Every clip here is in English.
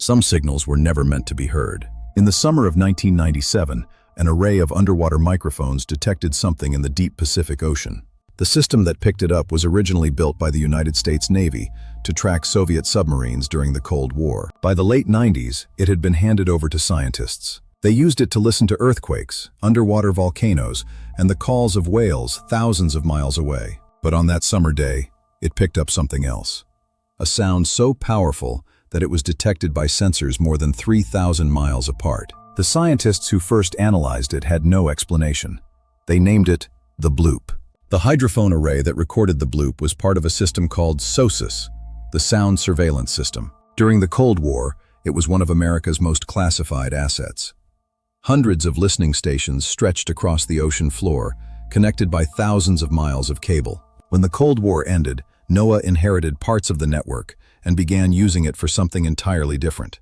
Some signals were never meant to be heard. In the summer of 1997, an array of underwater microphones detected something in the deep Pacific Ocean. The system that picked it up was originally built by the United States Navy to track Soviet submarines during the Cold War. By the late 90s, it had been handed over to scientists. They used it to listen to earthquakes, underwater volcanoes, and the calls of whales thousands of miles away. But on that summer day, it picked up something else. A sound so powerful that it was detected by sensors more than 3,000 miles apart. The scientists who first analyzed it had no explanation. They named it the bloop. The hydrophone array that recorded the bloop was part of a system called SOSUS, the Sound Surveillance System. During the Cold War, it was one of America's most classified assets. Hundreds of listening stations stretched across the ocean floor, connected by thousands of miles of cable. When the Cold War ended, NOAA inherited parts of the network and began using it for something entirely different,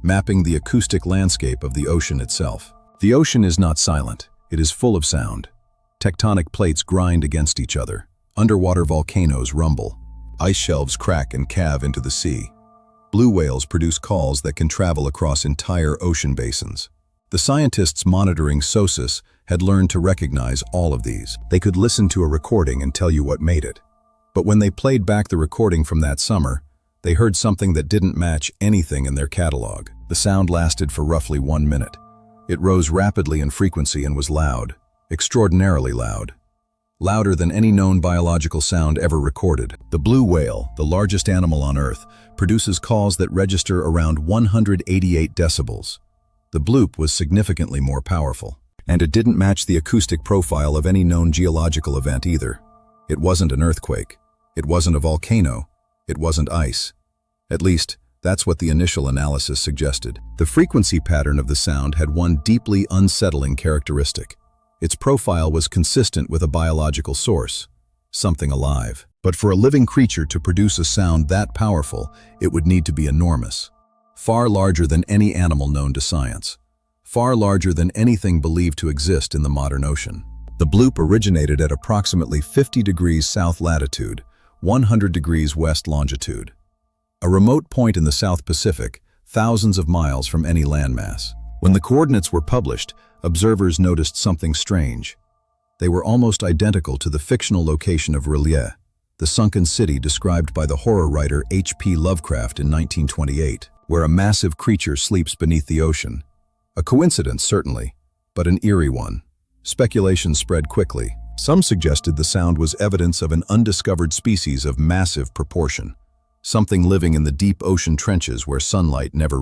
mapping the acoustic landscape of the ocean itself. The ocean is not silent, it is full of sound. Tectonic plates grind against each other. Underwater volcanoes rumble. Ice shelves crack and calve into the sea. Blue whales produce calls that can travel across entire ocean basins. The scientists monitoring SOSUS had learned to recognize all of these. They could listen to a recording and tell you what made it. But when they played back the recording from that summer, they heard something that didn't match anything in their catalog. The sound lasted for roughly 1 minute. It rose rapidly in frequency and was loud. Extraordinarily loud. Louder than any known biological sound ever recorded. The blue whale, the largest animal on Earth, produces calls that register around 188 decibels. The bloop was significantly more powerful. And it didn't match the acoustic profile of any known geological event either. It wasn't an earthquake. It wasn't a volcano. It wasn't ice. At least, that's what the initial analysis suggested. The frequency pattern of the sound had one deeply unsettling characteristic. Its profile was consistent with a biological source, something alive. But for a living creature to produce a sound that powerful, it would need to be enormous. Far larger than any animal known to science. Far larger than anything believed to exist in the modern ocean. The bloop originated at approximately 50 degrees south latitude, 100 degrees west longitude. A remote point in the South Pacific, thousands of miles from any landmass. When the coordinates were published, observers noticed something strange. They were almost identical to the fictional location of R'lyeh, the sunken city described by the horror writer H.P. Lovecraft in 1928, where a massive creature sleeps beneath the ocean. A coincidence, certainly, but an eerie one. Speculation spread quickly. Some suggested the sound was evidence of an undiscovered species of massive proportion, something living in the deep ocean trenches where sunlight never